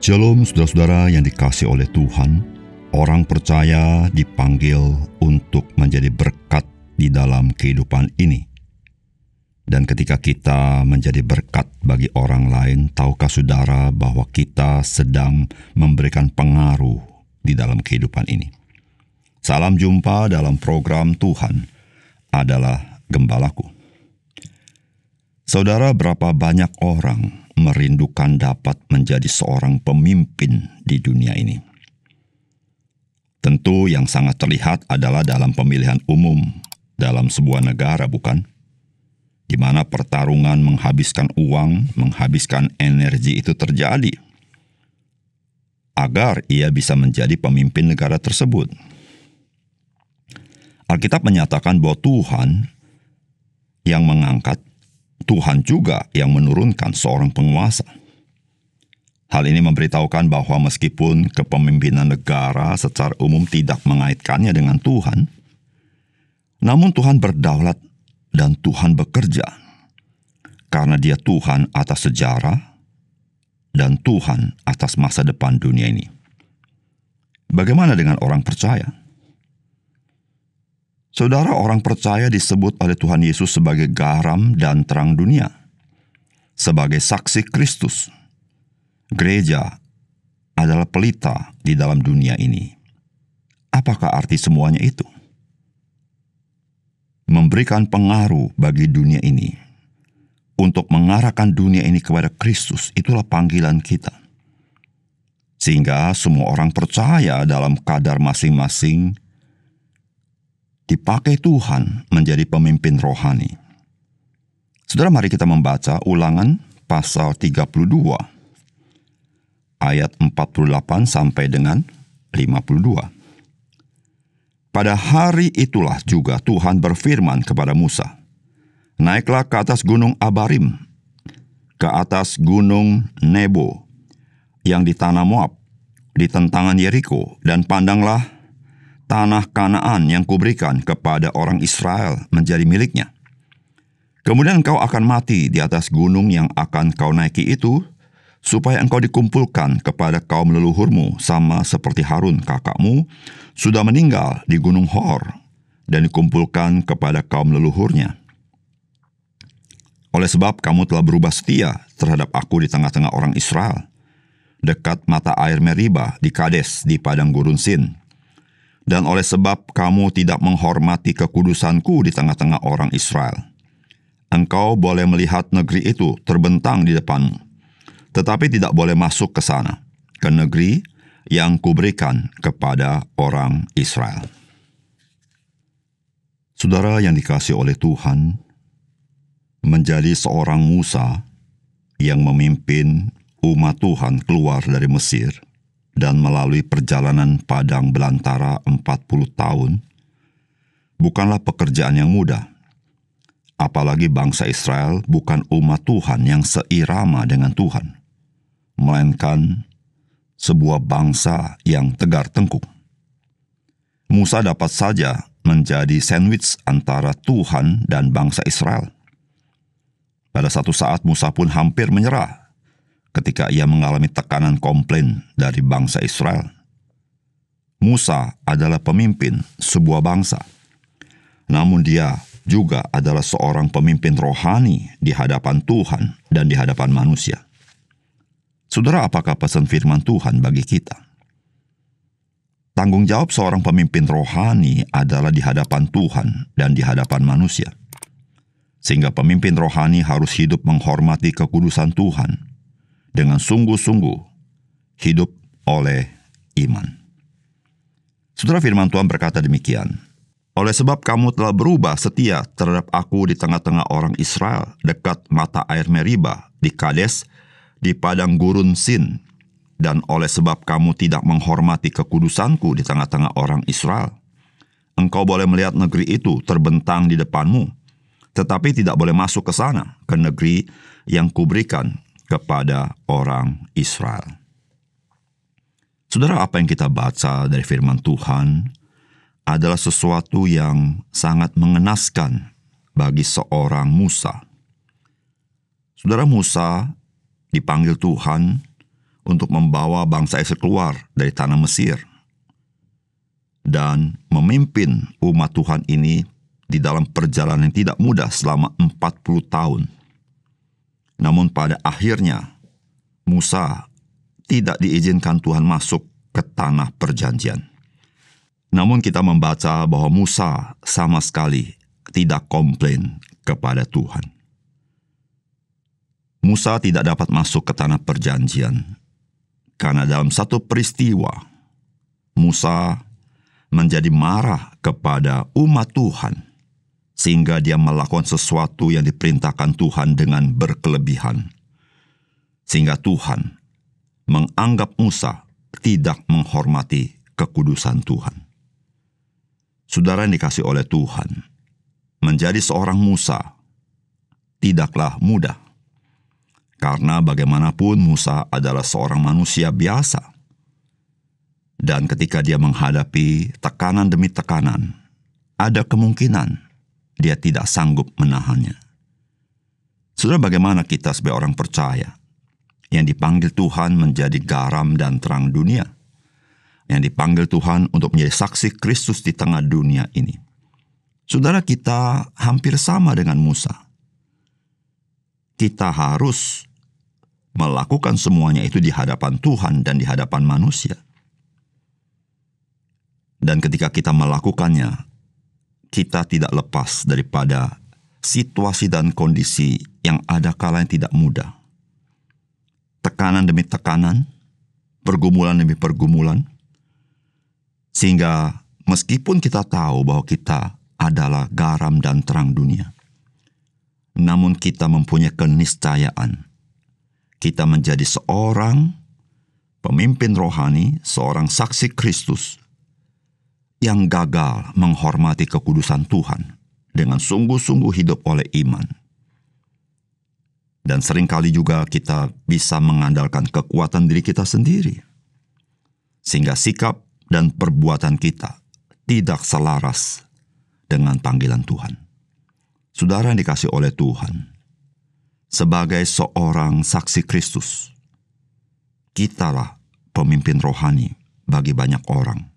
Shalom saudara-saudara yang dikasihi oleh Tuhan. Orang percaya dipanggil untuk menjadi berkat di dalam kehidupan ini. Dan ketika kita menjadi berkat bagi orang lain, tahukah saudara bahwa kita sedang memberikan pengaruh di dalam kehidupan ini? Salam jumpa dalam program Tuhan adalah Gembalaku. Saudara, berapa banyak orang merindukan dapat menjadi seorang pemimpin di dunia ini? Tentu yang sangat terlihat adalah dalam pemilihan umum dalam sebuah negara, bukan? Di mana pertarungan menghabiskan uang, menghabiskan energi itu terjadi agar ia bisa menjadi pemimpin negara tersebut. Alkitab menyatakan bahwa Tuhan yang mengangkat, Tuhan juga yang menurunkan seorang penguasa. Hal ini memberitahukan bahwa meskipun kepemimpinan negara secara umum tidak mengaitkannya dengan Tuhan, namun Tuhan berdaulat dan Tuhan bekerja, karena Dia Tuhan atas sejarah dan Tuhan atas masa depan dunia ini. Bagaimana dengan orang percaya? Saudara, orang percaya disebut oleh Tuhan Yesus sebagai garam dan terang dunia, sebagai saksi Kristus. Gereja adalah pelita di dalam dunia ini. Apakah arti semuanya itu? Memberikan pengaruh bagi dunia ini, untuk mengarahkan dunia ini kepada Kristus, itulah panggilan kita. Sehingga semua orang percaya dalam kadar masing-masing dipakai Tuhan menjadi pemimpin rohani. Saudara, mari kita membaca Ulangan pasal 32, ayat 48 sampai dengan 52. Pada hari itulah juga Tuhan berfirman kepada Musa, "Naiklah ke atas gunung Abarim, ke atas gunung Nebo, yang di tanah Moab, di tentangan Yeriko, dan pandanglah tanah Kanaan yang kuberikan kepada orang Israel menjadi miliknya. Kemudian engkau akan mati di atas gunung yang akan kau naiki itu, supaya engkau dikumpulkan kepada kaum leluhurmu, sama seperti Harun kakakmu sudah meninggal di gunung Hor, dan dikumpulkan kepada kaum leluhurnya. Oleh sebab kamu telah berubah setia terhadap aku di tengah-tengah orang Israel, dekat mata air Meriba di Kades di padang gurun Sin. Dan oleh sebab kamu tidak menghormati kekudusanku di tengah-tengah orang Israel, engkau boleh melihat negeri itu terbentang di depanmu, tetapi tidak boleh masuk ke sana, ke negeri yang kuberikan kepada orang Israel." Saudara yang dikasihi oleh Tuhan, menjadi seorang Musa yang memimpin umat Tuhan keluar dari Mesir dan melalui perjalanan padang belantara 40 tahun, bukanlah pekerjaan yang mudah. Apalagi bangsa Israel bukan umat Tuhan yang seirama dengan Tuhan, melainkan sebuah bangsa yang tegar tengkuk. Musa dapat saja menjadi sandwich antara Tuhan dan bangsa Israel. Pada satu saat Musa pun hampir menyerah ketika ia mengalami tekanan komplain dari bangsa Israel. Musa adalah pemimpin sebuah bangsa, namun dia juga adalah seorang pemimpin rohani di hadapan Tuhan dan di hadapan manusia. Saudara, apakah pesan firman Tuhan bagi kita? Tanggung jawab seorang pemimpin rohani adalah di hadapan Tuhan dan di hadapan manusia. Sehingga pemimpin rohani harus hidup menghormati kekudusan Tuhan, dengan sungguh-sungguh hidup oleh iman. Saudara, firman Tuhan berkata demikian, "Oleh sebab kamu telah berubah setia terhadap aku di tengah-tengah orang Israel, dekat mata air Meriba, di Kades, di padang gurun Sin, dan oleh sebab kamu tidak menghormati kekudusanku di tengah-tengah orang Israel, engkau boleh melihat negeri itu terbentang di depanmu, tetapi tidak boleh masuk ke sana, ke negeri yang kuberikan kepada orang Israel." Saudara, apa yang kita baca dari firman Tuhan adalah sesuatu yang sangat mengenaskan bagi seorang Musa. Saudara, Musa dipanggil Tuhan untuk membawa bangsa Israel keluar dari tanah Mesir dan memimpin umat Tuhan ini di dalam perjalanan yang tidak mudah selama 40 tahun. Namun pada akhirnya Musa tidak diizinkan Tuhan masuk ke tanah perjanjian. Namun kita membaca bahwa Musa sama sekali tidak komplain kepada Tuhan. Musa tidak dapat masuk ke tanah perjanjian karena dalam satu peristiwa Musa menjadi marah kepada umat Tuhan sehingga dia melakukan sesuatu yang diperintahkan Tuhan dengan berkelebihan. Sehingga Tuhan menganggap Musa tidak menghormati kekudusan Tuhan. Saudara yang dikasihi oleh Tuhan, menjadi seorang Musa tidaklah mudah. Karena bagaimanapun Musa adalah seorang manusia biasa. Dan ketika dia menghadapi tekanan demi tekanan, ada kemungkinan dia tidak sanggup menahannya. Saudara, bagaimana kita sebagai orang percaya yang dipanggil Tuhan menjadi garam dan terang dunia, yang dipanggil Tuhan untuk menjadi saksi Kristus di tengah dunia ini? Saudara, kita hampir sama dengan Musa. Kita harus melakukan semuanya itu di hadapan Tuhan dan di hadapan manusia. Dan ketika kita melakukannya, kita tidak lepas daripada situasi dan kondisi yang ada kalanya tidak mudah. Tekanan demi tekanan, pergumulan demi pergumulan, sehingga meskipun kita tahu bahwa kita adalah garam dan terang dunia, namun kita mempunyai keniscayaan. Kita menjadi seorang pemimpin rohani, seorang saksi Kristus yang gagal menghormati kekudusan Tuhan dengan sungguh-sungguh hidup oleh iman. Dan seringkali juga kita bisa mengandalkan kekuatan diri kita sendiri, sehingga sikap dan perbuatan kita tidak selaras dengan panggilan Tuhan. Saudara yang dikasihi oleh Tuhan, sebagai seorang saksi Kristus, kitalah pemimpin rohani bagi banyak orang,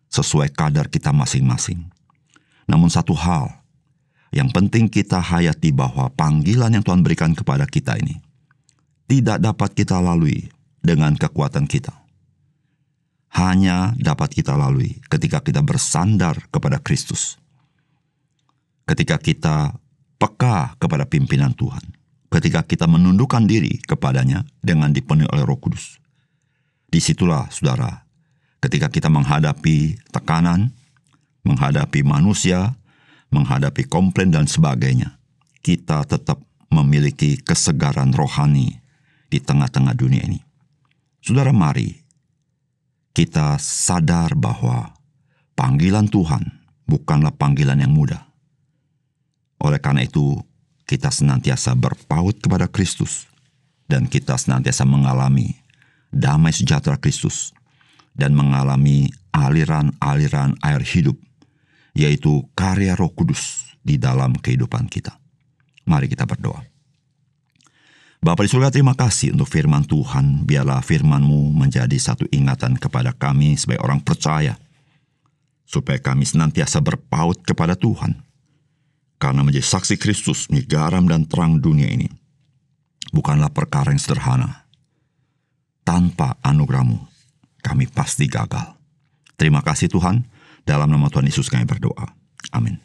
sesuai kadar kita masing-masing. Namun satu hal yang penting kita hayati, bahwa panggilan yang Tuhan berikan kepada kita ini tidak dapat kita lalui dengan kekuatan kita. Hanya dapat kita lalui ketika kita bersandar kepada Kristus. Ketika kita peka kepada pimpinan Tuhan. Ketika kita menundukkan diri kepadanya dengan dipenuhi oleh Roh Kudus. Disitulah, saudara, ketika kita menghadapi tekanan, menghadapi manusia, menghadapi komplain dan sebagainya, kita tetap memiliki kesegaran rohani di tengah-tengah dunia ini. Saudara, mari kita sadar bahwa panggilan Tuhan bukanlah panggilan yang mudah. Oleh karena itu, kita senantiasa berpaut kepada Kristus, dan kita senantiasa mengalami damai sejahtera Kristus, dan mengalami aliran-aliran air hidup, yaitu karya Roh Kudus di dalam kehidupan kita. Mari kita berdoa. Bapa di surga, terima kasih untuk firman Tuhan. Biarlah firman-Mu menjadi satu ingatan kepada kami sebagai orang percaya, supaya kami senantiasa berpaut kepada Tuhan. Karena menjadi saksi Kristus, menjadi garam dan terang dunia ini, bukanlah perkara yang sederhana. Tanpa anugerah-Mu, kami pasti gagal. Terima kasih Tuhan, dalam nama Tuhan Yesus kami berdoa. Amin.